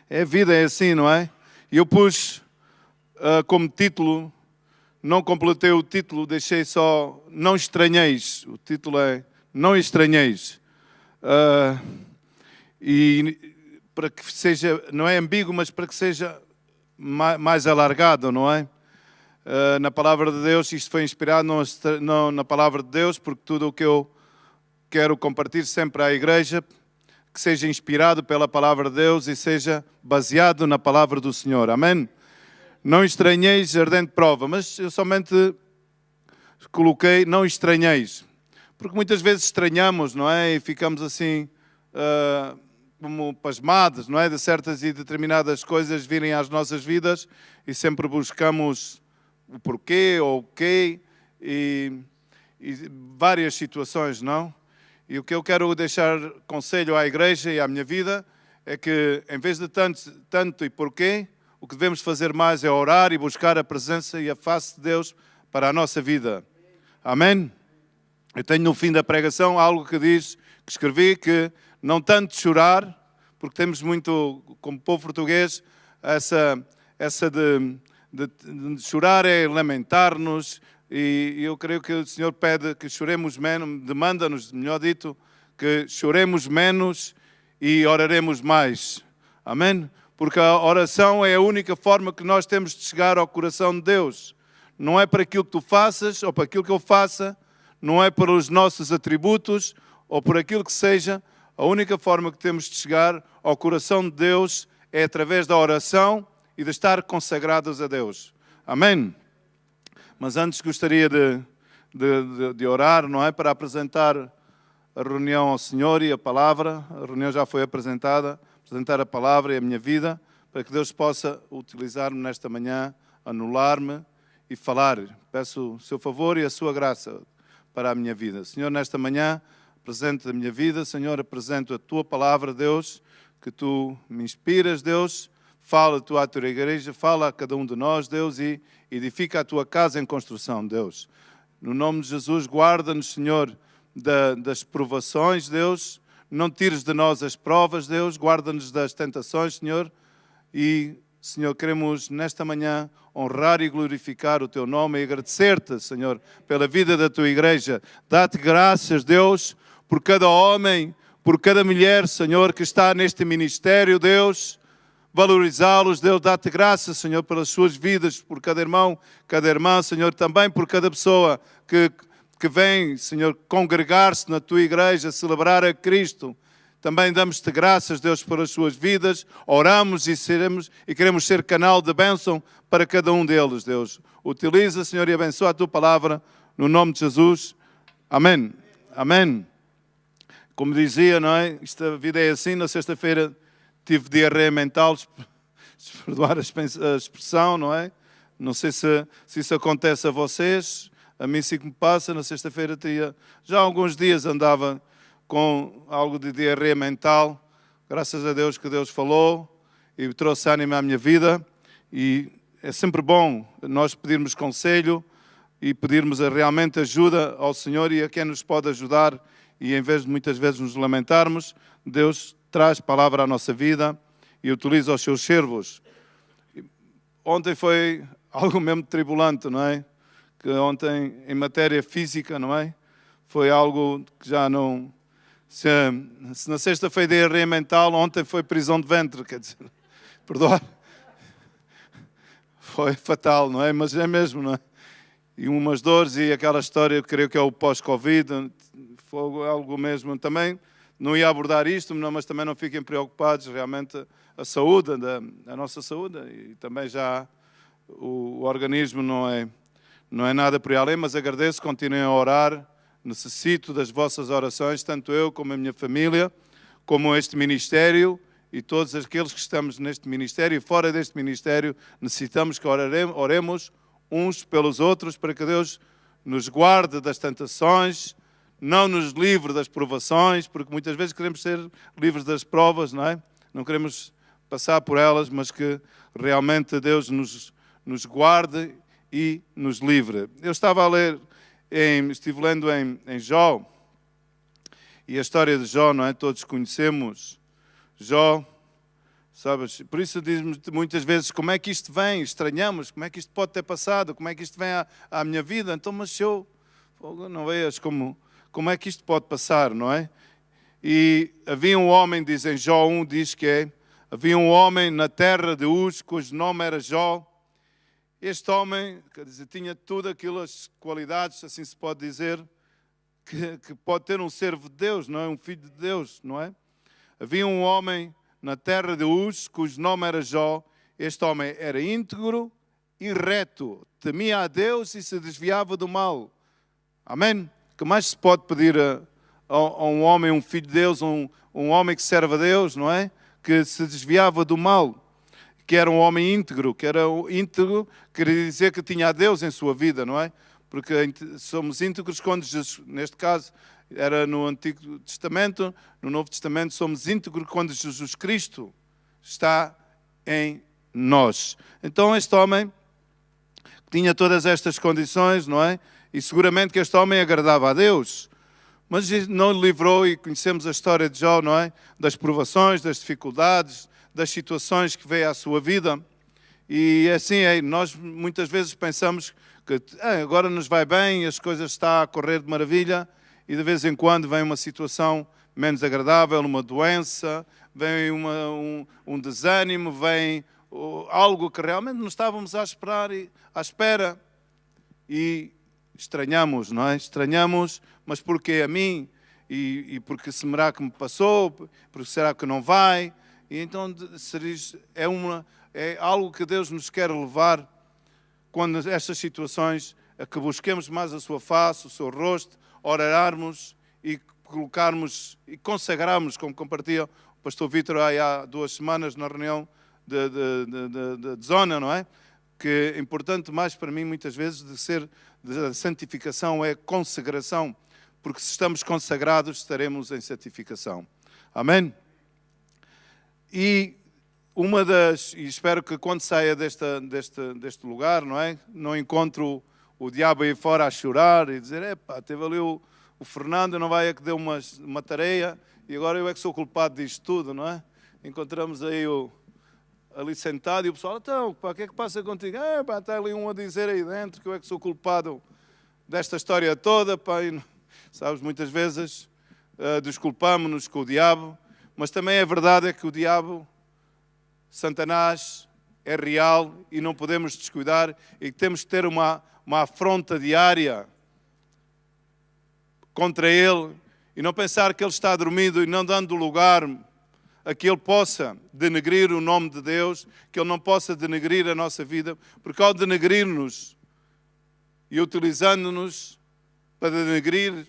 É a vida, é assim, não é? E eu pus como título, não completei o título, deixei só Não Estranheis. O título é Não Estranheis. E para que seja, não é ambíguo, mas para que seja mais alargado, não é? Na palavra de Deus, isto foi inspirado na palavra de Deus, porque tudo o que eu quero compartilhar sempre à igreja, que seja inspirado pela palavra de Deus e seja baseado na palavra do Senhor. Amém? Não estranheis ardente prova, mas eu somente coloquei não estranheis, porque muitas vezes estranhamos, não é? E ficamos assim, como pasmados, não é? De certas e determinadas coisas virem às nossas vidas e sempre buscamos o porquê ou o quê e várias situações, não? E o que eu quero deixar conselho à igreja e à minha vida é que, em vez de tanto e porquê, o que devemos fazer mais é orar e buscar a presença e a face de Deus para a nossa vida. Amém? Eu tenho no fim da pregação algo que diz, que escrevi, que não tanto chorar, porque temos muito, como povo português, essa de chorar é lamentar-nos, e eu creio que o Senhor pede que choremos menos, demanda-nos, melhor dito, que choremos menos e oraremos mais. Amém? Porque a oração é a única forma que nós temos de chegar ao coração de Deus. Não é para aquilo que tu faças ou para aquilo que eu faça, não é para os nossos atributos ou por aquilo que seja. A única forma que temos de chegar ao coração de Deus é através da oração e de estar consagrados a Deus. Amém? Mas antes gostaria de orar, não é? Para apresentar a reunião ao Senhor e a palavra. A reunião já foi apresentada. Apresentar a palavra e a minha vida, para que Deus possa utilizar-me nesta manhã, anular-me e falar. Peço o seu favor e a sua graça para a minha vida. Senhor, nesta manhã, apresento a minha vida. Senhor, apresento a tua palavra, Deus, que tu me inspiras, Deus. Fala tu à tua igreja, fala a cada um de nós, Deus, e edifica a tua casa em construção, Deus. No nome de Jesus, guarda-nos, Senhor, das provações, Deus. Não tires de nós as provas, Deus. Guarda-nos das tentações, Senhor. E, Senhor, queremos nesta manhã honrar e glorificar o teu nome e agradecer-te, Senhor, pela vida da tua igreja. Dá-te graças, Deus, por cada homem, por cada mulher, Senhor, que está neste ministério, Deus. Valorizá-los, Deus, dá-te graça, Senhor, pelas suas vidas, por cada irmão, cada irmã, Senhor, também por cada pessoa que vem, Senhor, congregar-se na tua igreja, celebrar a Cristo. Também damos-te graças, Deus, pelas suas vidas, oramos e queremos ser canal de bênção para cada um deles, Deus. Utiliza, Senhor, e abençoa a tua palavra, no nome de Jesus. Amém. Amém. Como dizia, não é? Esta vida é assim, na sexta-feira tive diarreia mental, se perdoar a expressão, não é? Não sei se isso acontece a vocês, a mim sim que me passa. Na sexta-feira já há alguns dias andava com algo de diarreia mental. Graças a Deus que Deus falou e trouxe ânimo à minha vida. E é sempre bom nós pedirmos conselho e pedirmos realmente ajuda ao Senhor e a quem nos pode ajudar. E em vez de muitas vezes nos lamentarmos, Deus traz palavra à nossa vida e utiliza os seus servos. Ontem foi algo mesmo tribulante, não é? Que ontem, em matéria física, não é? Foi algo que já não... Se na sexta foi diarreia mental, ontem foi prisão de ventre, quer dizer, perdoar. Foi fatal, não é? Mas é mesmo, não é? E umas dores e aquela história, eu creio que é o pós-Covid, foi algo mesmo também. Não ia abordar isto, não, mas também não fiquem preocupados, realmente a saúde, a nossa saúde, e também já o organismo não é nada por aí além, mas agradeço, continuem a orar, necessito das vossas orações, tanto eu como a minha família, como este ministério e todos aqueles que estamos neste ministério e fora deste ministério, necessitamos que oremos uns pelos outros para que Deus nos guarde das tentações, não nos livre das provações, porque muitas vezes queremos ser livres das provas, não é? Não queremos passar por elas, mas que realmente Deus nos guarde e nos livre. Eu estava a ler, estive lendo em Jó, e a história de Jó, não é? Todos conhecemos Jó, Sabes? Por isso diz-me muitas vezes, como é que isto vem? Estranhamos, como é que isto pode ter passado? Como é que isto vem à minha vida? Então, mas se eu não veias como é que isto pode passar, não é? E havia um homem, diz em Jó 1, diz que havia um homem na terra de Uz, cujo nome era Jó. Este homem, quer dizer, tinha tudo aquelas qualidades, assim se pode dizer, que pode ter um servo de Deus, não é? Um filho de Deus, não é? Havia um homem na terra de Uz, cujo nome era Jó. Este homem era íntegro e reto, temia a Deus e se desviava do mal. Amém? O que mais se pode pedir a um homem, um filho de Deus, um homem que serve a Deus, não é? Que se desviava do mal, que era um homem íntegro, queria dizer que tinha a Deus em sua vida, não é? Porque somos íntegros quando Jesus, neste caso, era no Antigo Testamento, no Novo Testamento somos íntegros quando Jesus Cristo está em nós. Então este homem tinha todas estas condições, não é? E seguramente que este homem agradava a Deus, mas não lhe livrou, e conhecemos a história de Jó, não é? Das provações, das dificuldades, das situações que veio à sua vida. E assim é, nós muitas vezes pensamos que agora nos vai bem, as coisas estão a correr de maravilha, e de vez em quando vem uma situação menos agradável, uma doença, vem um desânimo, vem algo que realmente não estávamos à espera. E estranhamos, não é? Estranhamos, mas porquê a mim? E porque será que me passou? Porque será que não vai? E então é algo que Deus nos quer levar quando estas situações, a que busquemos mais a sua face, o seu rosto, orarmos e colocarmos e consagrarmos, como compartilha o pastor Vítor há 2 semanas na reunião de zona, não é? Que é importante mais para mim, muitas vezes, de santificação é consagração, porque se estamos consagrados, estaremos em santificação. Amém? E e espero que quando saia deste lugar, não é? Não encontro o diabo aí fora a chorar e dizer, teve ali o Fernando, não vai é que deu uma tarefa e agora eu é que sou culpado disto tudo, não é? Encontramos aí ali sentado e o pessoal, então, o que é que passa contigo? Está ali um a dizer aí dentro que eu é que sou culpado desta história toda, e, sabes, muitas vezes desculpamos-nos com o diabo, mas também é verdade que o diabo, Satanás, é real e não podemos descuidar e temos que ter uma afronta diária contra ele e não pensar que ele está dormido e não dando lugar a que ele possa denegrir o nome de Deus, que ele não possa denegrir a nossa vida, porque ao denegrir-nos e utilizando-nos para denegrir,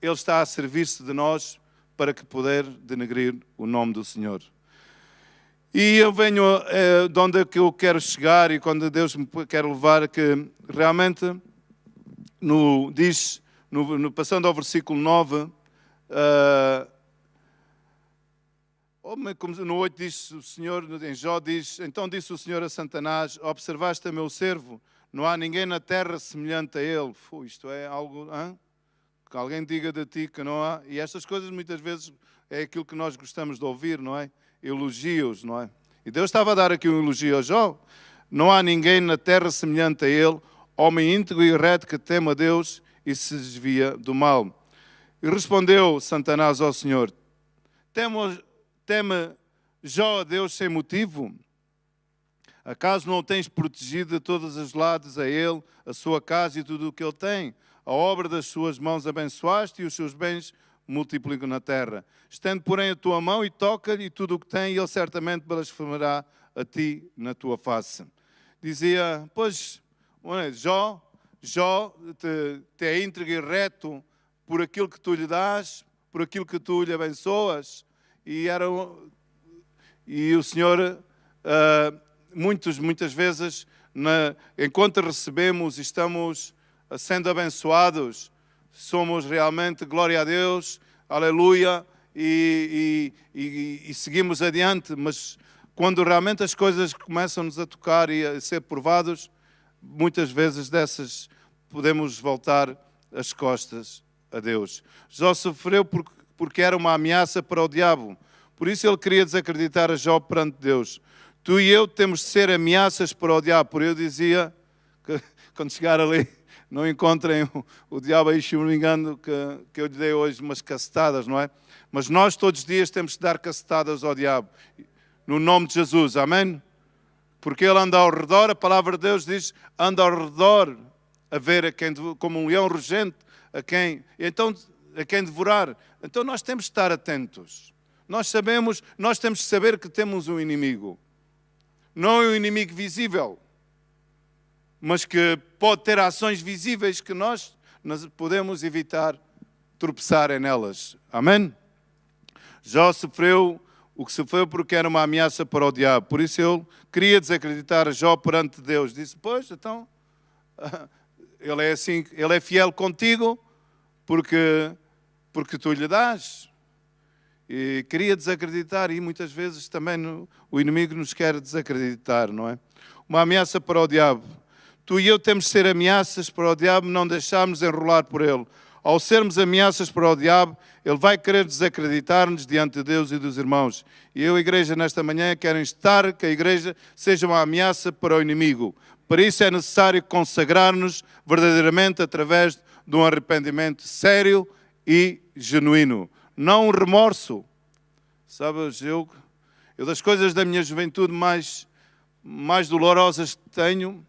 ele está a servir-se de nós para que poder denegrir o nome do Senhor. E eu venho de onde é que eu quero chegar e quando Deus me quer levar, que realmente, passando ao versículo 9, no 8 diz o Senhor, em Jó diz, então disse o Senhor a Satanás, observaste a meu servo, não há ninguém na terra semelhante a ele. Isto é algo, que alguém diga de ti que não há. E estas coisas muitas vezes é aquilo que nós gostamos de ouvir, não é? Elogios, não é? E Deus estava a dar aqui um elogio a Jó. Não há ninguém na terra semelhante a ele, homem íntegro e reto que teme a Deus e se desvia do mal. E respondeu Satanás ao Senhor, teme Jó a Deus sem motivo? Acaso não o tens protegido de todos os lados a ele, a sua casa e tudo o que ele tem? A obra das suas mãos abençoaste e os seus bens multiplicam na terra. Estende, porém, a tua mão e toca-lhe e tudo o que tem, e ele certamente blasfemará a ti na tua face. Dizia, pois, Jó te é íntegro e reto por aquilo que tu lhe dás, por aquilo que tu lhe abençoas. E o Senhor, muitas vezes, enquanto recebemos e estamos sendo abençoados, somos realmente, glória a Deus, aleluia, e seguimos adiante, mas quando realmente as coisas começam-nos a tocar e a ser provados, muitas vezes dessas podemos voltar as costas a Deus. Jó sofreu porque era uma ameaça para o diabo, Por isso ele queria desacreditar a Jó perante Deus. Tu e eu temos de ser ameaças para o diabo. Por eu dizia que quando chegar ali, não encontrem o diabo aí choramingando que eu lhe dei hoje umas cacetadas, não é? Mas nós todos os dias temos de dar cacetadas ao diabo. No nome de Jesus, amém? Porque ele anda ao redor, a palavra de Deus diz, anda ao redor a ver a quem, como um leão rugente, a quem devorar. Então nós temos de estar atentos. Nós temos de saber que temos um inimigo. Não é um inimigo visível, mas que pode ter ações visíveis que nós podemos evitar tropeçarem nelas. Amém? Jó sofreu o que sofreu porque era uma ameaça para o diabo. Por isso ele queria desacreditar Jó perante Deus. Disse, pois, então, ele é assim, ele é fiel contigo porque tu lhe dás. E queria desacreditar, e muitas vezes também o inimigo nos quer desacreditar, não é? Uma ameaça para o diabo. Tu e eu temos de ser ameaças para o diabo, não deixarmos enrolar por ele. Ao sermos ameaças para o diabo, ele vai querer desacreditar-nos diante de Deus e dos irmãos. E eu, igreja, nesta manhã, quero instar que a igreja seja uma ameaça para o inimigo. Para isso é necessário consagrar-nos verdadeiramente através de um arrependimento sério e genuíno. Não um remorso. Sabes, eu das coisas da minha juventude mais dolorosas que tenho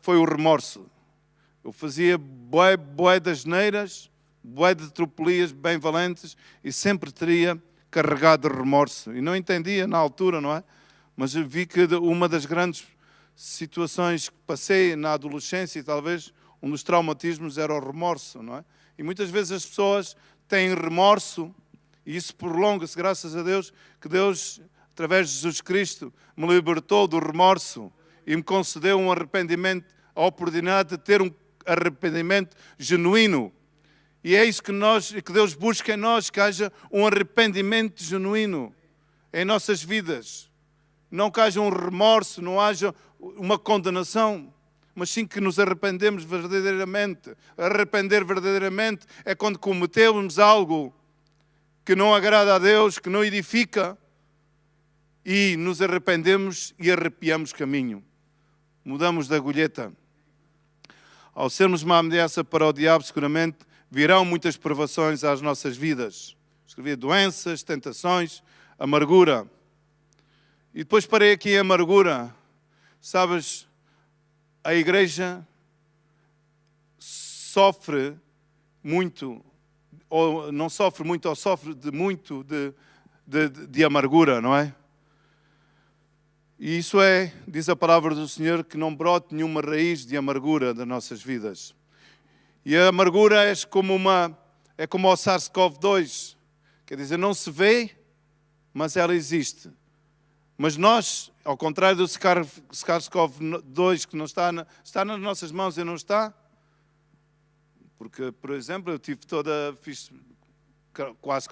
foi o remorso. Eu fazia bué das asneiras, bué de tropelias bem valentes e sempre teria carregado de remorso. E não entendia na altura, não é? Mas eu vi que uma das grandes situações que passei na adolescência, e talvez um dos traumatismos era o remorso, não é? E muitas vezes as pessoas têm remorso e isso prolonga-se, graças a Deus, que Deus, através de Jesus Cristo, me libertou do remorso e me concedeu um arrependimento, a oportunidade de ter um arrependimento genuíno. E é isso que Deus busca em nós, que haja um arrependimento genuíno em nossas vidas. Não que haja um remorso, não haja uma condenação, mas sim que nos arrependemos verdadeiramente. Arrepender verdadeiramente é quando cometemos algo que não agrada a Deus, que não edifica, e nos arrependemos e arrepiamos caminho. Mudamos de agulheta. Ao sermos uma ameaça para o diabo, seguramente virão muitas provações às nossas vidas. Escrevi doenças, tentações, amargura. E depois parei aqui em amargura. Sabes, a igreja sofre muito, ou não sofre muito, ou sofre de amargura, não é? E isso diz a palavra do Senhor, que não brote nenhuma raiz de amargura das nossas vidas. E a amargura é como o SARS-CoV-2. Quer dizer, não se vê, mas ela existe. Mas nós, ao contrário do SARS-CoV-2, que não está nas nossas mãos e não está, porque, por exemplo, eu fiz quase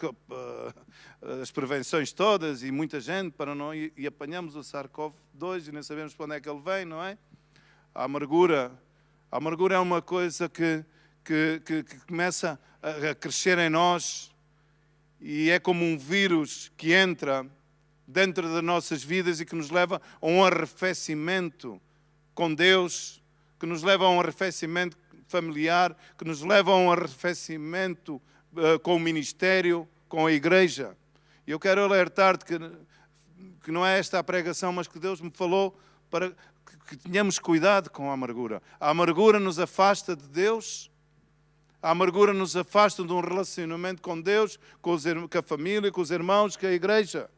as prevenções todas e muita gente para não e apanhamos o SARS-CoV-2 e nem sabemos para onde é que ele vem, não é? A amargura é uma coisa que começa a crescer em nós e é como um vírus que entra dentro das nossas vidas e que nos leva a um arrefecimento com Deus, que nos leva a um arrefecimento familiar, que nos leva a um arrefecimento com o ministério, com a igreja. E eu quero alertar-te que não é esta a pregação, mas que Deus me falou para que tenhamos cuidado com a amargura. A amargura nos afasta de Deus, a amargura nos afasta de um relacionamento com Deus, com a família, com os irmãos, com a igreja.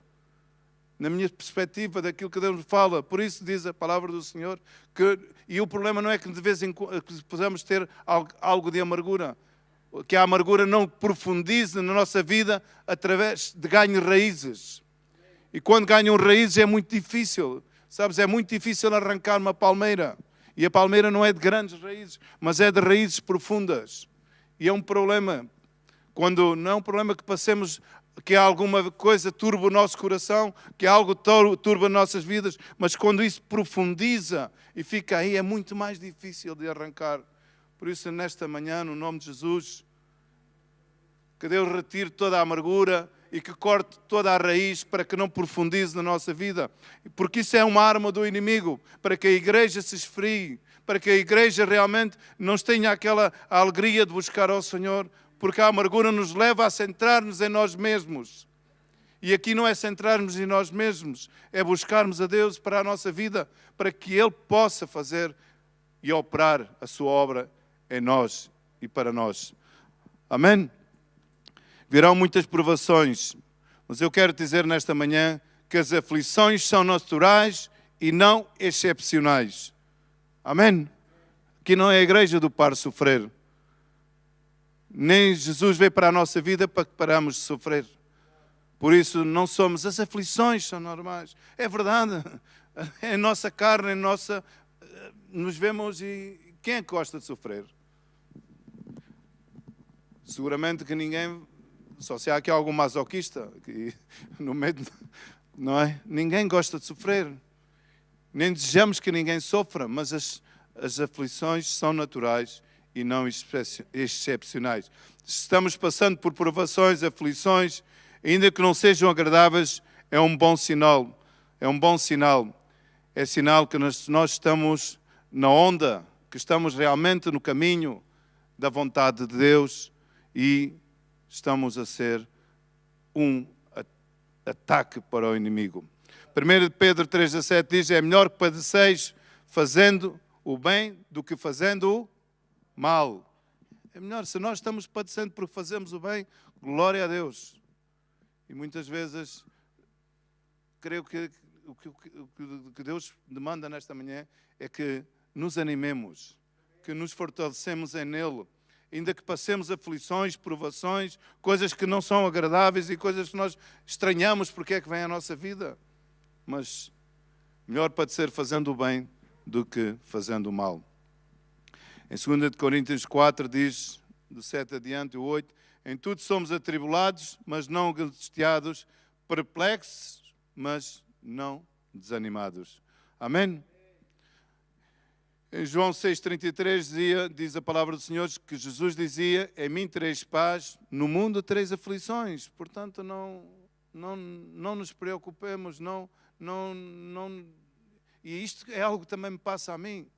Na minha perspectiva, daquilo que Deus me fala. Por isso diz a palavra do Senhor, e o problema não é que de vez em quando possamos ter algo de amargura, que a amargura não profundize na nossa vida através de ganho raízes. E quando ganham raízes é muito difícil. Sabes, é muito difícil arrancar uma palmeira. E a palmeira não é de grandes raízes, mas é de raízes profundas. E é um problema. Não é um problema que passemos, que alguma coisa turba o nosso coração, que algo turba nossas vidas, mas quando isso profundiza e fica aí, é muito mais difícil de arrancar. Por isso, nesta manhã, no nome de Jesus, que Deus retire toda a amargura e que corte toda a raiz para que não profundize na nossa vida. Porque isso é uma arma do inimigo, para que a igreja se esfrie, para que a igreja realmente não tenha aquela alegria de buscar ao Senhor, porque a amargura nos leva a centrar-nos em nós mesmos. E aqui não é centrarmos em nós mesmos, é buscarmos a Deus para a nossa vida, para que Ele possa fazer e operar a sua obra em nós e para nós. Amém? Virão muitas provações, mas eu quero dizer nesta manhã que as aflições são naturais e não excepcionais. Amém? Aqui não é a igreja do par sofrer. Nem Jesus veio para a nossa vida para que paramos de sofrer. Por isso não somos, as aflições são normais. É verdade, é a nossa carne, é nossa... Nos vemos e quem é que gosta de sofrer? Seguramente que ninguém, só se há aqui algum masoquista, que no meio, não é? Ninguém gosta de sofrer. Nem desejamos que ninguém sofra, mas as aflições são naturais e não excepcionais. Se estamos passando por provações, aflições, ainda que não sejam agradáveis, é um bom sinal. É um bom sinal. É sinal que nós estamos na onda, que estamos realmente no caminho da vontade de Deus e estamos a ser um ataque para o inimigo. 1 Pedro 3,17 diz, é melhor que padeceis fazendo o bem do que fazendo o mal. É melhor, se nós estamos padecendo porque fazemos o bem, glória a Deus. E muitas vezes, creio que o que Deus demanda nesta manhã é que nos animemos, que nos fortalecemos em Nele, ainda que passemos aflições, provações, coisas que não são agradáveis e coisas que nós estranhamos porque é que vem à nossa vida. Mas melhor padecer fazendo o bem do que fazendo o mal. Em 2 Coríntios 4 diz, do 7 adiante, o 8, em tudo somos atribulados, mas não angustiados, perplexos, mas não desanimados. Amém? Em João 6,33 diz a palavra do Senhor que Jesus dizia, em mim tereis paz, no mundo tereis aflições. Portanto, não nos preocupemos, e isto é algo que também me passa a mim.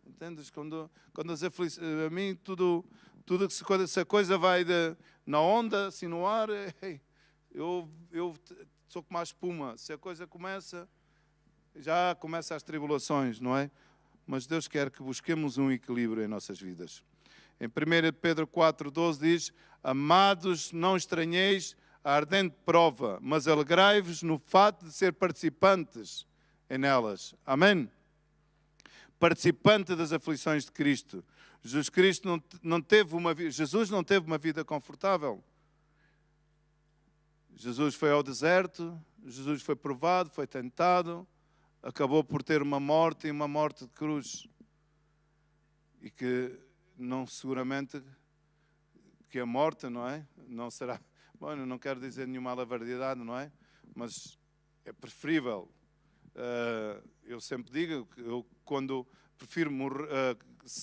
Entendes? Quando as aflições, a mim tudo que se a coisa vai na onda, assim no ar, eu sou como a espuma. Se a coisa começa, já começa as tribulações, não é? Mas Deus quer que busquemos um equilíbrio em nossas vidas. Em 1 Pedro 4,12 diz, amados, não estranheis a ardente prova, mas alegrai-vos no fato de ser participantes nelas. Amém? Participante das aflições de Cristo. Jesus não teve uma vida confortável. Jesus foi ao deserto, Jesus foi provado, foi tentado, acabou por ter uma morte e uma morte de cruz. E que não seguramente que a morte, não é? Não será, bom, não quero dizer nenhuma alavardidade, não é? Mas é preferível. Eu sempre digo que eu quando prefiro morrer,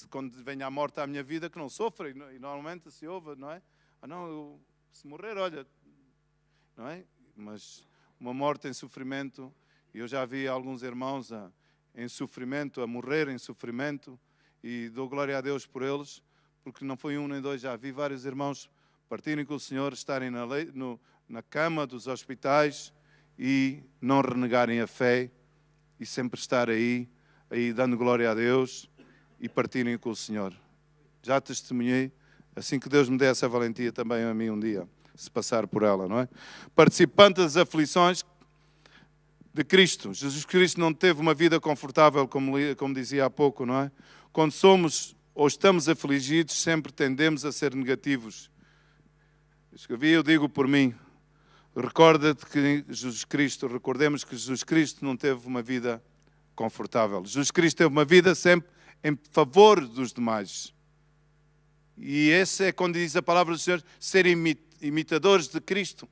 quando venha a morte à minha vida, que não sofra, e normalmente se ouve, não é? Se morrer, olha, não é? Mas uma morte em sofrimento, eu já vi alguns irmãos em sofrimento, a morrer em sofrimento, e dou glória a Deus por eles, porque não foi um nem dois, já vi vários irmãos partirem com o Senhor, estarem na cama dos hospitais e não renegarem a fé, e sempre estar aí dando glória a Deus e partirem com o Senhor. Já testemunhei, assim que Deus me dê essa valentia também a mim um dia, se passar por ela, não é? Participante das aflições de Cristo. Jesus Cristo não teve uma vida confortável, como dizia há pouco, não é? Quando somos ou estamos afligidos, sempre tendemos a ser negativos. Eu digo por mim, recordemos que Jesus Cristo não teve uma vida confortável. Jesus Cristo teve uma vida sempre em favor dos demais. E esse é quando diz a palavra do Senhor, ser imitadores de Cristo.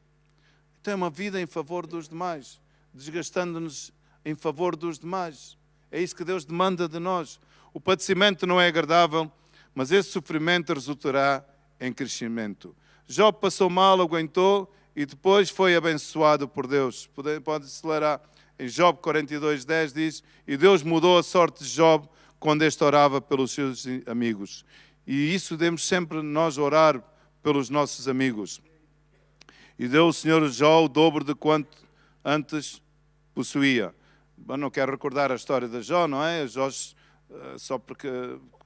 Então é uma vida em favor dos demais, desgastando-nos em favor dos demais. É isso que Deus demanda de nós. O padecimento não é agradável, mas esse sofrimento resultará em crescimento. Jó passou mal, aguentou, e depois foi abençoado por Deus. Pode-se ler em Job 42:10, diz: e Deus mudou a sorte de Job quando este orava pelos seus amigos. E isso devemos sempre nós orar pelos nossos amigos. E deu o Senhor a Jó o dobro de quanto antes possuía. Bom, não quero recordar a história de Jó, não é? Jó, só porque,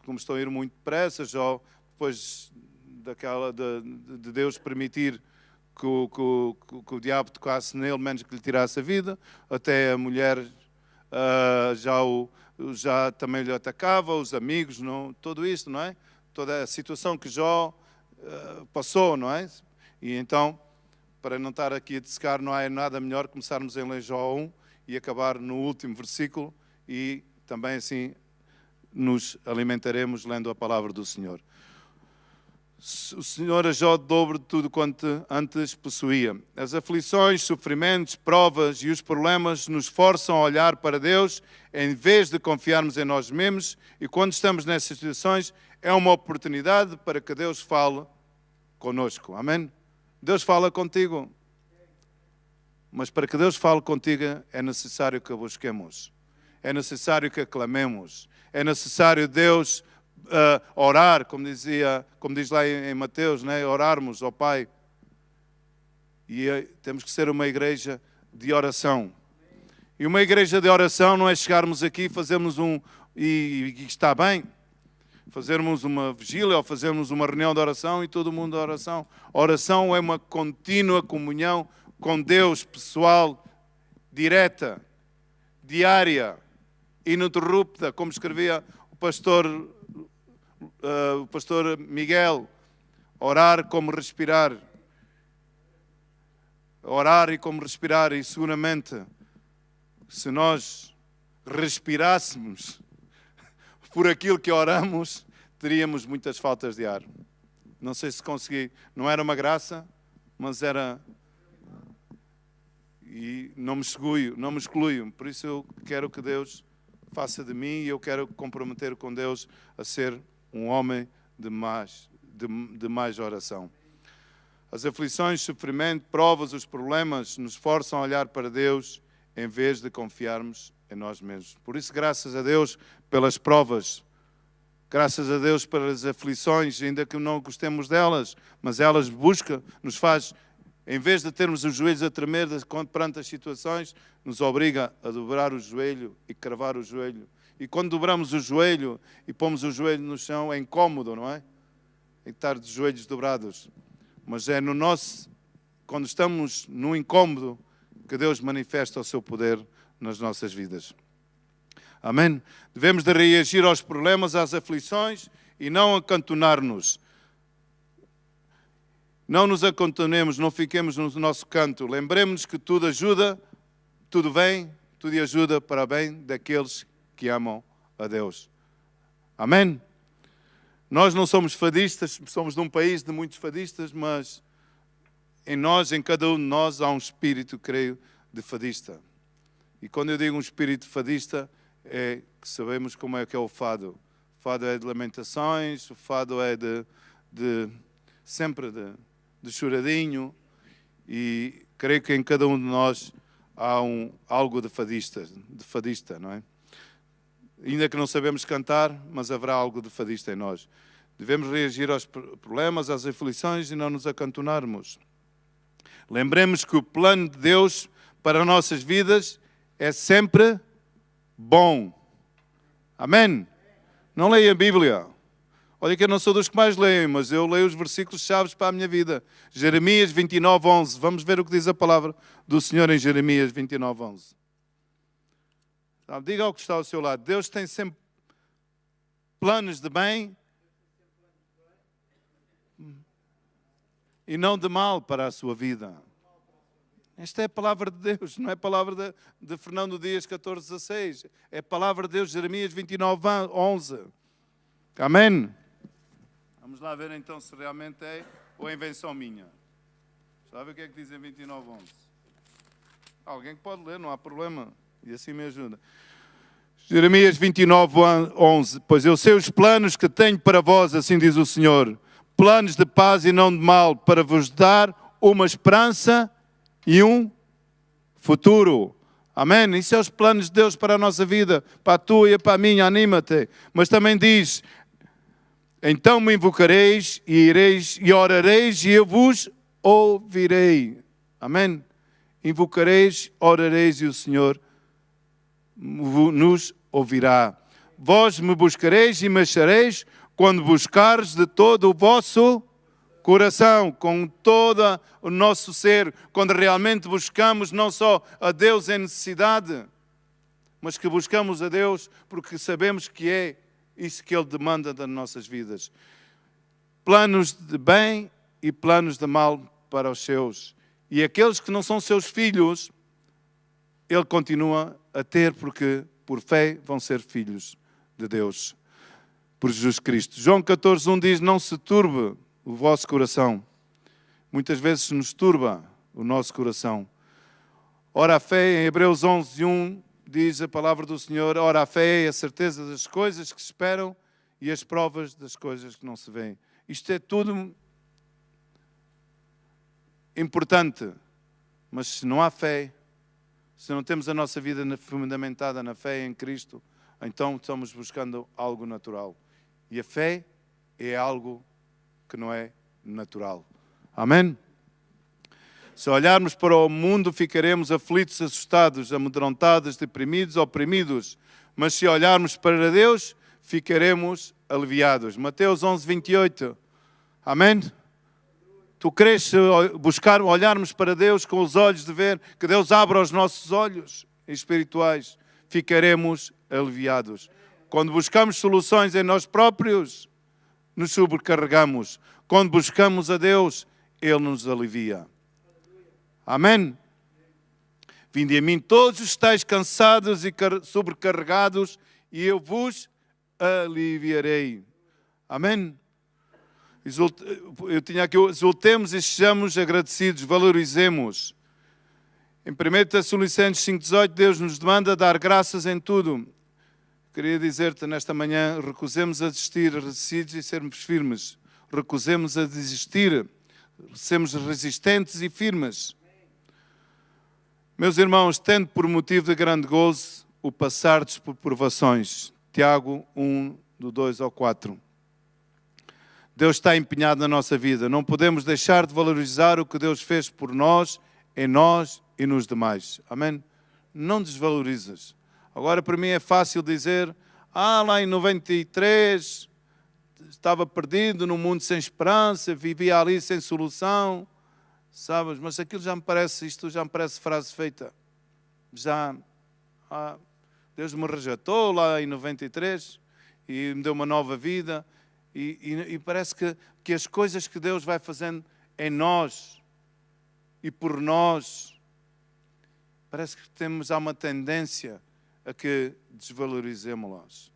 como estão a ir muito depressa, Jó, depois de Deus permitir que o diabo tocasse nele, menos que lhe tirasse a vida, até a mulher já também lhe atacava, os amigos, não, tudo isto, não é? Toda a situação que Jó passou, não é? E então, para não estar aqui a dissecar, não há nada melhor começarmos em ler Jó 1 e acabar no último versículo, e também assim nos alimentaremos lendo a palavra do Senhor. O Senhor a Jó dobro de tudo quanto antes possuía. As aflições, sofrimentos, provas e os problemas nos forçam a olhar para Deus em vez de confiarmos em nós mesmos, e quando estamos nessas situações é uma oportunidade para que Deus fale conosco. Amém? Deus fala contigo. Mas para que Deus fale contigo é necessário que busquemos. É necessário que aclamemos. É necessário Deus orar, como diz lá em Mateus, né? Orarmos ao Pai. E temos que ser uma igreja de oração. E uma igreja de oração não é chegarmos aqui e fazermos e está bem, fazermos uma vigília ou fazermos uma reunião de oração e todo mundo de oração. A oração é uma contínua comunhão com Deus, pessoal, direta, diária, ininterrupta, como escrevia o pastor Miguel: orar como respirar. Orar e como respirar. E seguramente, se nós respirássemos por aquilo que oramos, teríamos muitas faltas de ar. Não sei se consegui. Não era uma graça, mas era... E não me excluo. Por isso eu quero que Deus faça de mim, e eu quero comprometer com Deus a ser um homem de mais oração. As aflições, sofrimento, provas, os problemas nos forçam a olhar para Deus em vez de confiarmos em nós mesmos. Por isso, graças a Deus pelas provas, graças a Deus pelas aflições, ainda que não gostemos delas, mas elas nos faz, em vez de termos os joelhos a tremer perante as situações, nos obriga a dobrar o joelho e cravar o joelho. E quando dobramos o joelho e pomos o joelho no chão, é incómodo, não é? Tem que estar de joelhos dobrados. Mas é quando estamos no incómodo, que Deus manifesta o seu poder nas nossas vidas. Amém? Devemos de reagir aos problemas, às aflições, e não acantonar-nos. Não nos acantonemos, não fiquemos no nosso canto. Lembremos-nos que tudo vem, tudo ajuda para bem daqueles que amam a Deus. Amém? Nós não somos fadistas, somos de um país de muitos fadistas, mas em cada um de nós há um espírito, creio, de fadista. E quando eu digo um espírito fadista, é que sabemos como é que é o fado. O fado é de lamentações, o fado é sempre de choradinho, e creio que em cada um de nós há algo de fadista, não é? Ainda que não sabemos cantar, mas haverá algo de fadista em nós. Devemos reagir aos problemas, às aflições, e não nos acantonarmos. Lembremos que o plano de Deus para nossas vidas é sempre bom. Amém? Não leia a Bíblia. Olha que eu não sou dos que mais leem, mas eu leio os versículos chaves para a minha vida. Jeremias 29:11. Vamos ver o que diz a palavra do Senhor em Jeremias 29:11. Diga ao que está ao seu lado: Deus tem sempre planos de bem e não de mal para a sua vida. Esta é a palavra de Deus, não é a palavra de Fernando Dias 14:16. É a palavra de Deus, Jeremias 29:11. Amém? Vamos lá ver então se realmente é ou é invenção minha. Sabe o que é que diz em 29:11? Alguém que pode ler, não há problema. E assim me ajuda. Jeremias 29:11. Pois eu sei os planos que tenho para vós, assim diz o Senhor. Planos de paz e não de mal, para vos dar uma esperança e um futuro. Amém? Isso é os planos de Deus para a nossa vida, para a tua e para a minha, anima-te. Mas também diz, então me invocareis e ireis e orareis e eu vos ouvirei. Amém? Invocareis, orareis e o Senhor nos ouvirá. Vós me buscareis e me achareis quando buscares de todo o vosso coração, com todo o nosso ser, quando realmente buscamos não só a Deus em necessidade, mas que buscamos a Deus porque sabemos que é isso que Ele demanda das nossas vidas. Planos de bem e planos de mal para os seus. E aqueles que não são seus filhos, Ele continua a ter, porque por fé vão ser filhos de Deus, por Jesus Cristo. João 14:1 diz, não se turbe o vosso coração. Muitas vezes nos turba o nosso coração. Ora, a fé, em Hebreus 11:1, diz a palavra do Senhor, ora, a fé é a certeza das coisas que se esperam e as provas das coisas que não se veem. Isto é tudo importante, mas se não há fé, se não temos a nossa vida fundamentada na fé em Cristo, então estamos buscando algo natural. E a fé é algo que não é natural. Amém? Se olharmos para o mundo, ficaremos aflitos, assustados, amedrontados, deprimidos, oprimidos. Mas se olharmos para Deus, ficaremos aliviados. Mateus 11:28. Amém? Tu queres olharmos para Deus com os olhos de ver, que Deus abra os nossos olhos espirituais, ficaremos aliviados. Quando buscamos soluções em nós próprios, nos sobrecarregamos. Quando buscamos a Deus, Ele nos alivia. Amém? Vinde a mim todos os que estáis cansados e sobrecarregados, e eu vos aliviarei. Amém? Eu tinha aqui, exultemos e sejamos agradecidos, valorizemos. Em 1 Tessalonicenses 5:18, Deus nos demanda dar graças em tudo. Queria dizer-te nesta manhã, recusemos a desistir, resistir e sermos firmes. Recusemos a desistir, sermos resistentes e firmes. Meus irmãos, tendo por motivo de grande gozo o passardes por provações. Tiago 1:2-4. Deus está empenhado na nossa vida. Não podemos deixar de valorizar o que Deus fez por nós, em nós e nos demais. Amém? Não desvalorizas. Agora, para mim é fácil dizer, lá em 93, estava perdido num mundo sem esperança, vivia ali sem solução, sabes? Mas aquilo isto já me parece frase feita. Deus me rejeitou lá em 93 e me deu uma nova vida. E parece que as coisas que Deus vai fazendo em nós e por nós, parece que há uma tendência a que desvalorizemos-las.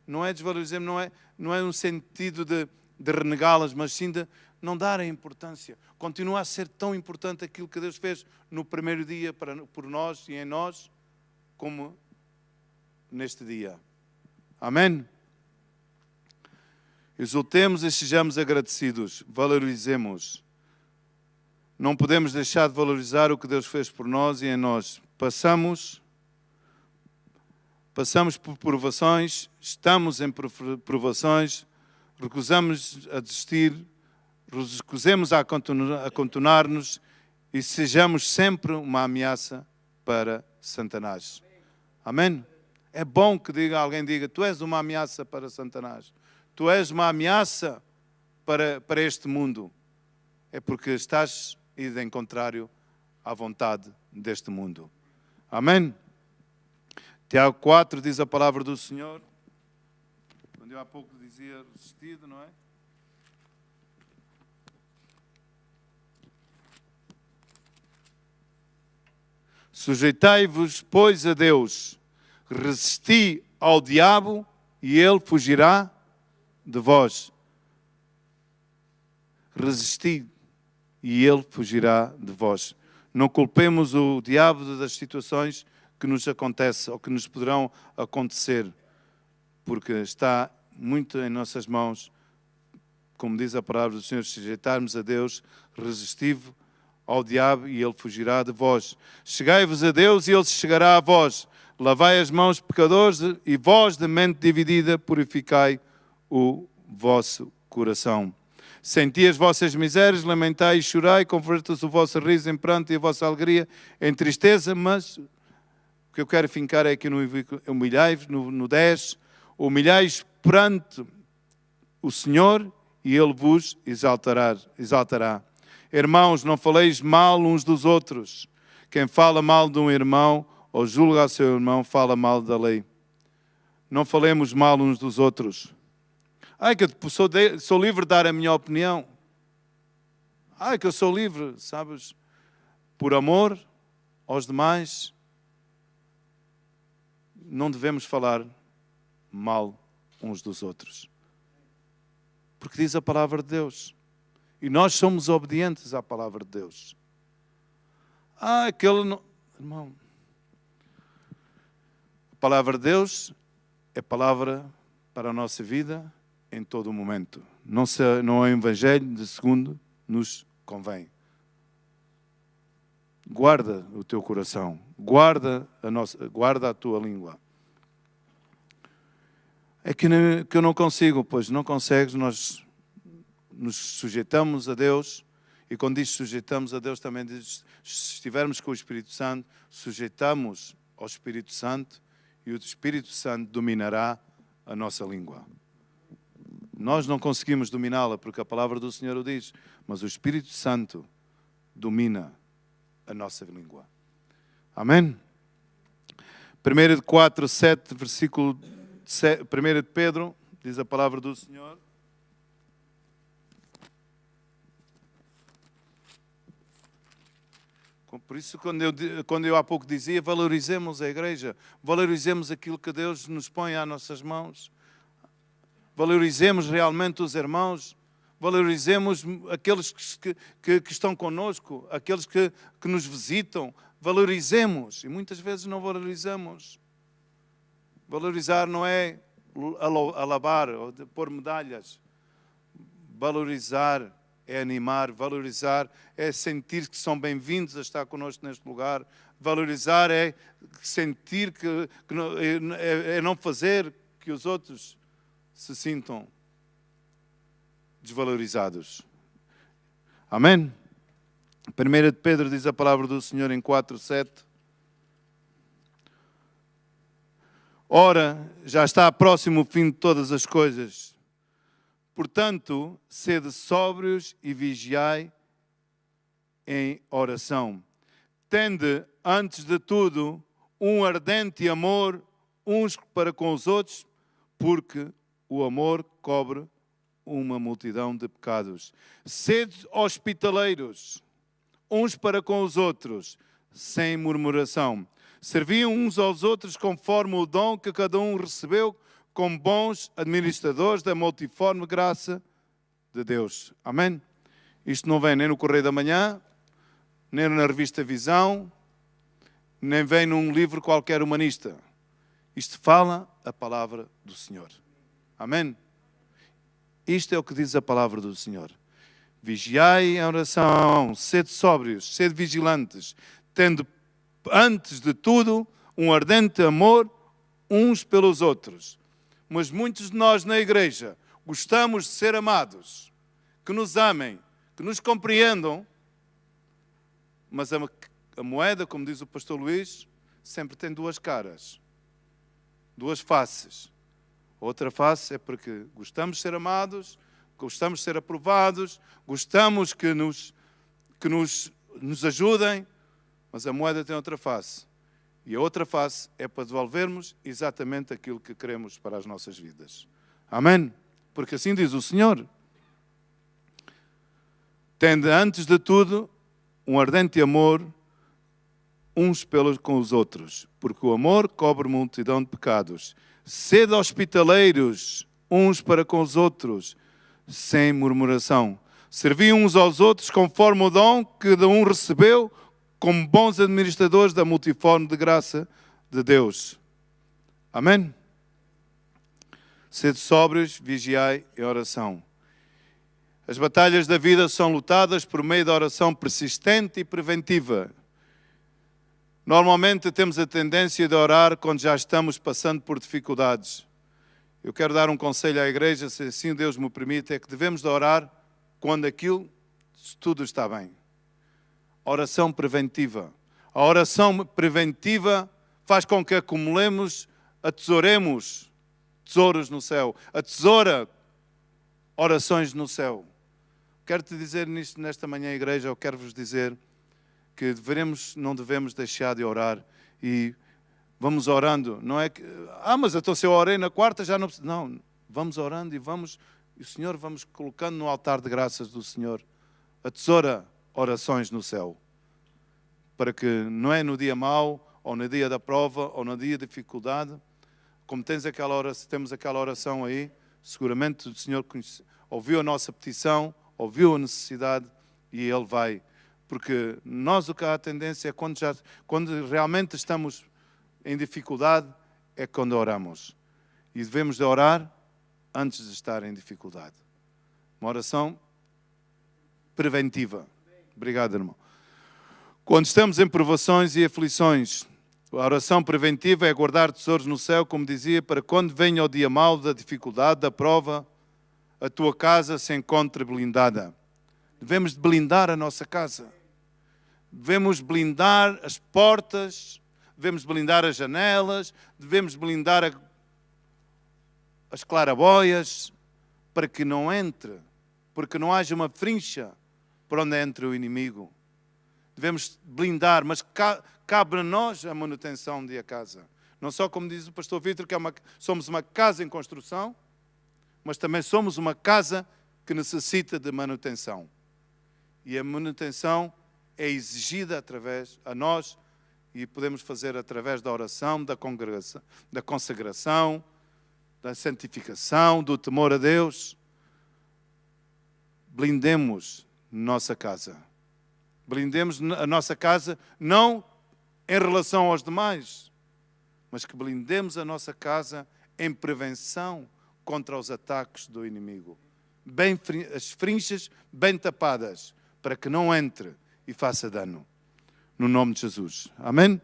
Não é desvalorizemos, não é no sentido de renegá-las, mas sim de não dar a importância. Continua a ser tão importante aquilo que Deus fez no primeiro dia por nós e em nós, como neste dia. Amém? Exultemos e sejamos agradecidos, valorizemos. Não podemos deixar de valorizar o que Deus fez por nós e em nós. Passamos por provações, estamos em provações, recusamos a desistir, recusemos a contornar-nos e sejamos sempre uma ameaça para Satanás. Amém? É bom que alguém diga, tu és uma ameaça para Satanás. Tu és uma ameaça para este mundo. É porque estás indo em contrário à vontade deste mundo. Amém? Tiago 4 diz a palavra do Senhor. Quando eu há pouco dizia resistido, não é? Sujeitai-vos, pois, a Deus. Resisti ao diabo e ele fugirá de vós. Resisti e ele fugirá de vós. Não culpemos o diabo das situações que nos acontecem ou que nos poderão acontecer, porque está muito em nossas mãos, como diz a palavra do Senhor, sujeitarmos a Deus, resistir ao diabo e ele fugirá de vós. Chegai-vos a Deus e ele se chegará a vós. Lavai as mãos, pecadores, e vós, de mente dividida, purificai o vosso coração. Senti as vossas misérias, lamentai e chorai, converta-se o vosso riso em pranto e a vossa alegria em tristeza, mas o que eu quero fincar é aqui no humilhai-vos, no 10, humilhai-vos perante o Senhor e Ele vos exaltará. Irmãos, não faleis mal uns dos outros. Quem fala mal de um irmão ou julga a seu irmão, fala mal da lei. Não falemos mal uns dos outros. Que eu sou livre de dar a minha opinião. Que eu sou livre, sabes? Por amor aos demais, não devemos falar mal uns dos outros. Porque diz a palavra de Deus. E nós somos obedientes à palavra de Deus. Aquele não... Irmão, a palavra de Deus é palavra para a nossa vida em todo o momento. Não é o evangelho de segundo nos convém. Guarda o teu coração. Guarda a tua língua. É que eu não consigo, pois não consegues, nós nos sujeitamos a Deus, e quando diz sujeitamos a Deus, também diz, se estivermos com o Espírito Santo, sujeitamos ao Espírito Santo, e o Espírito Santo dominará a nossa língua. Nós não conseguimos dominá-la, porque a palavra do Senhor o diz, mas o Espírito Santo domina a nossa língua. Amém? 1 de 4, 7, versículo 1 de Pedro, diz a palavra do Senhor. Por isso, quando eu há pouco dizia, valorizemos a igreja, valorizemos aquilo que Deus nos põe às nossas mãos, valorizemos realmente os irmãos, valorizemos aqueles que estão conosco, aqueles que nos visitam, valorizemos, e muitas vezes não valorizamos. Valorizar não é alabar ou pôr medalhas. Valorizar é animar. Valorizar é sentir que são bem-vindos a estar connosco neste lugar. Valorizar é sentir é não fazer que os outros se sintam desvalorizados. Amém? 1 de Pedro diz a palavra do Senhor em 4, 7. Ora, já está próximo o fim de todas as coisas. Portanto, sede sóbrios e vigiai em oração. Tende, antes de tudo, um ardente amor uns para com os outros, porque o amor cobre uma multidão de pecados. Sede hospitaleiros, uns para com os outros, sem murmuração. Serviam uns aos outros conforme o dom que cada um recebeu, como bons administradores da multiforme graça de Deus. Amém? Isto não vem nem no Correio da Manhã, nem na revista Visão, nem vem num livro qualquer humanista. Isto fala a palavra do Senhor. Amém? Isto é o que diz a palavra do Senhor. Vigiai em oração, sede sóbrios, sede vigilantes, tendo antes de tudo um ardente amor uns pelos outros. Mas muitos de nós na igreja gostamos de ser amados, que nos amem, que nos compreendam, mas a moeda, como diz o pastor Luís, sempre tem duas caras, duas faces. Outra face é porque gostamos de ser amados, gostamos de ser aprovados, gostamos que nos ajudem, mas a moeda tem outra face. E a outra face é para devolvermos exatamente aquilo que queremos para as nossas vidas. Amém? Porque assim diz o Senhor. Tende antes de tudo um ardente amor uns pelos com os outros, porque o amor cobre multidão de pecados. Sede hospitaleiros uns para com os outros, sem murmuração. Servi uns aos outros conforme o dom que cada um recebeu, como bons administradores da multiforme de graça de Deus. Amém? Sede sóbrios, vigiai em oração. As batalhas da vida são lutadas por meio da oração persistente e preventiva. Normalmente temos a tendência de orar quando já estamos passando por dificuldades. Eu quero dar um conselho à igreja, se assim Deus me permite, é que devemos de orar quando aquilo, tudo está bem. Oração preventiva. A oração preventiva faz com que acumulemos, atesouremos tesouros no céu. Atesoura orações no céu. Quero-te dizer nisto nesta manhã, igreja, eu quero-vos dizer que não devemos deixar de orar e vamos orando. Não é que, mas então se eu orei na quarta já não preciso. Não, vamos orando e o Senhor vamos colocando no altar de graças do Senhor. Atesoura orações no céu. Para que não é no dia mau, ou no dia da prova, ou no dia de dificuldade, como temos aquela oração aí, seguramente o Senhor ouviu a nossa petição, ouviu a necessidade e Ele vai. Porque nós o que há a tendência é quando realmente estamos em dificuldade, é quando oramos. E devemos de orar antes de estar em dificuldade. Uma oração preventiva. Obrigado, irmão. Quando estamos em provações e aflições, a oração preventiva é guardar tesouros no céu, como dizia, para quando venha o dia mau da dificuldade, da prova, a tua casa se encontre blindada. Devemos de blindar a nossa casa. Devemos blindar as portas, devemos blindar as janelas, devemos blindar as claraboias, para que não entre, porque não haja uma frincha por onde entre o inimigo. Devemos blindar, mas cabe a nós a manutenção de a casa. Não só como diz o pastor Vítor, que somos uma casa em construção, mas também somos uma casa que necessita de manutenção. E a manutenção é exigida através a nós e podemos fazer através da oração, da congregação, da consagração, da santificação, do temor a Deus. Blindemos nossa casa. Blindemos a nossa casa não em relação aos demais, mas que blindemos a nossa casa em prevenção contra os ataques do inimigo. As frinchas bem tapadas, para que não entre e faça dano. No nome de Jesus. Amém?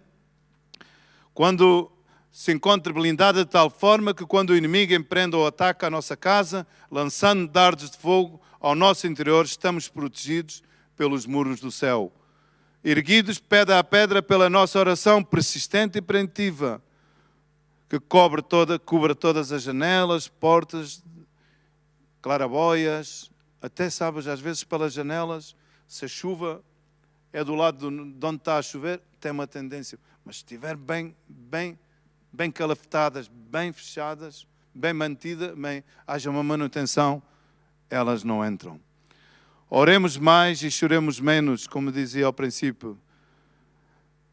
Quando se encontre blindada de tal forma que quando o inimigo empreenda o ataque à nossa casa, lançando dardos de fogo ao nosso interior, estamos protegidos pelos muros do céu. Erguidos pedra a pedra pela nossa oração persistente e preventiva, que cubra todas as janelas, portas, claraboias, até, sabes, às vezes pelas janelas, se a chuva é do lado de onde está a chover, tem uma tendência. Mas se estiver bem calafetadas, bem fechadas, bem mantidas, haja uma manutenção, elas não entram. Oremos mais e choremos menos, como dizia ao princípio.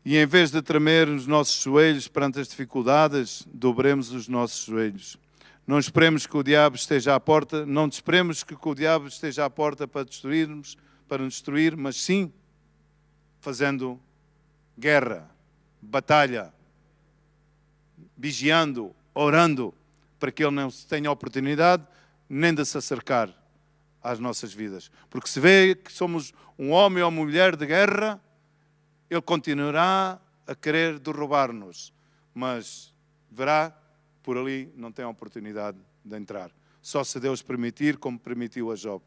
E em vez de tremer os nossos joelhos perante as dificuldades, dobremos os nossos joelhos. Não esperemos que o diabo esteja à porta, não esperemos que o diabo esteja à porta para nos destruir, mas sim fazendo guerra, batalha, vigiando, orando, para que ele não tenha oportunidade nem de se acercar às nossas vidas. Porque se vê que somos um homem ou mulher de guerra, ele continuará a querer derrubar-nos, mas verá, por ali não tem a oportunidade de entrar. Só se Deus permitir, como permitiu a Job.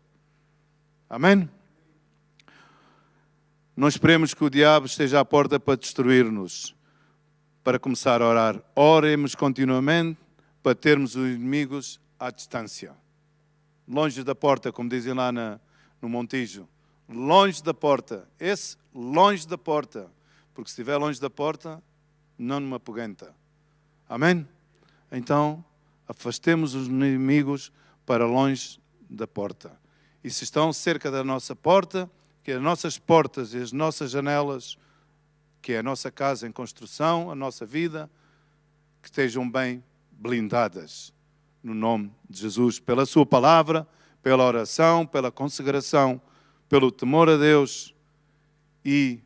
Amém? Não esperemos que o diabo esteja à porta para destruir-nos. Para começar a orar, oremos continuamente para termos os inimigos à distância. Longe da porta, como dizem lá no Montijo. Longe da porta. Longe da porta. Porque se estiver longe da porta, não numa apoguenta. Amém? Então, afastemos os inimigos para longe da porta. E se estão cerca da nossa porta, que as nossas portas e as nossas janelas, que é a nossa casa em construção, a nossa vida, que estejam bem blindadas. No nome de Jesus, pela sua palavra, pela oração, pela consagração, pelo temor a Deus e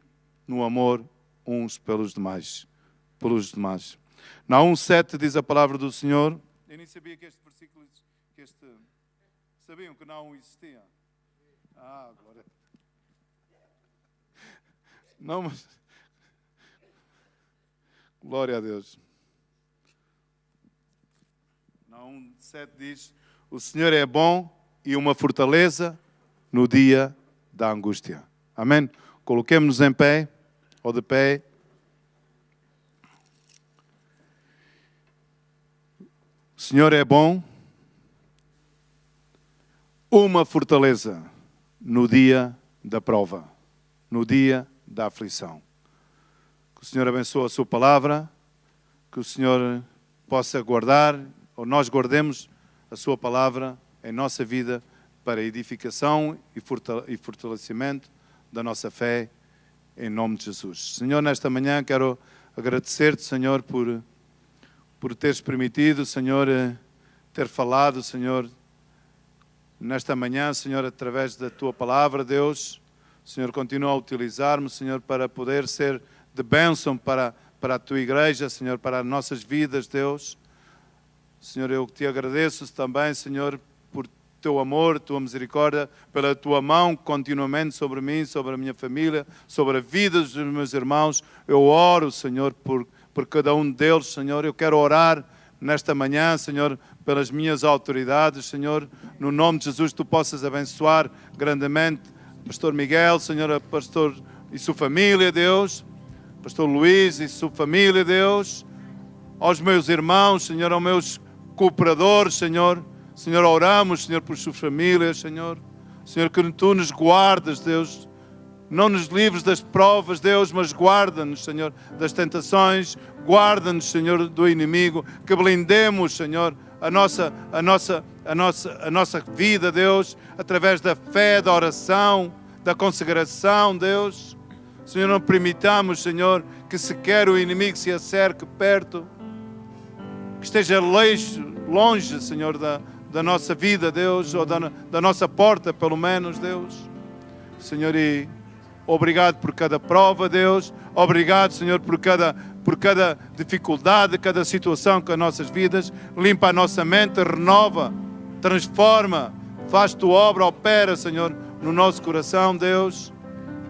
no amor uns pelos demais. Naum 7 diz a palavra do Senhor. Eu nem sabia que este versículo, sabiam que Naum existia. Glória. Não, mas... Glória a Deus. Naum 7 diz: o Senhor é bom e uma fortaleza no dia da angústia. Amém? Coloquemos-nos em pé, ou de pé. O Senhor é bom, uma fortaleza no dia da prova, no dia da aflição. Que o Senhor abençoe a sua palavra, que o Senhor possa guardar, ou nós guardemos a sua palavra em nossa vida para edificação e fortalecimento da nossa fé, em nome de Jesus. Senhor, nesta manhã quero agradecer-te, Senhor, por teres permitido, Senhor, ter falado, Senhor, nesta manhã, Senhor, através da tua palavra, Deus. Senhor, continua a utilizar-me, Senhor, para poder ser de bênção para a tua igreja, Senhor, para as nossas vidas, Deus. Senhor, eu te agradeço também, Senhor, por teu amor, tua misericórdia, pela tua mão continuamente sobre mim, sobre a minha família, sobre a vida dos meus irmãos. Eu oro, Senhor, por cada um deles, Senhor. Eu quero orar nesta manhã, Senhor, pelas minhas autoridades, Senhor. No nome de Jesus, tu possas abençoar grandemente Pastor Miguel, Senhor, Pastor e sua família, Deus. Pastor Luís e sua família, Deus. Aos meus irmãos, Senhor, aos meus cooperadores, Senhor. Senhor, oramos, Senhor, por suas famílias, Senhor. Senhor, que tu nos guardes, Deus. Não nos livres das provas, Deus, mas guarda-nos, Senhor, das tentações. Guarda-nos, Senhor, do inimigo. Que blindemos, Senhor, a nossa vida, Deus, através da fé, da oração, da consagração, Deus. Senhor, não permitamos, Senhor, que sequer o inimigo se acerque perto. Que esteja longe, Senhor, da nossa vida, Deus, ou da nossa porta, pelo menos, Deus. Senhor, e obrigado por cada prova, Deus. Obrigado, Senhor, por cada dificuldade, cada situação com as nossas vidas. Limpa a nossa mente, renova, transforma, faz tua obra, opera, Senhor, no nosso coração, Deus.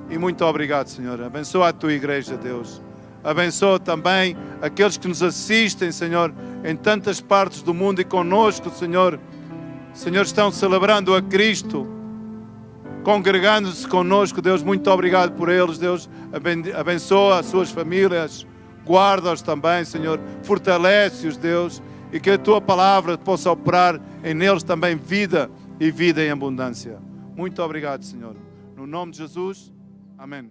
E muito obrigado, Senhor. Abençoa a tua igreja, Deus. Abençoa também aqueles que nos assistem, Senhor, em tantas partes do mundo e conosco, Senhor. Senhor, estão celebrando a Cristo, congregando-se conosco, Deus. Muito obrigado por eles, Deus. Abençoa as suas famílias, guarda-os também, Senhor. Fortalece-os, Deus, e que a tua palavra possa operar em neles também vida e vida em abundância. Muito obrigado, Senhor. No nome de Jesus, amém.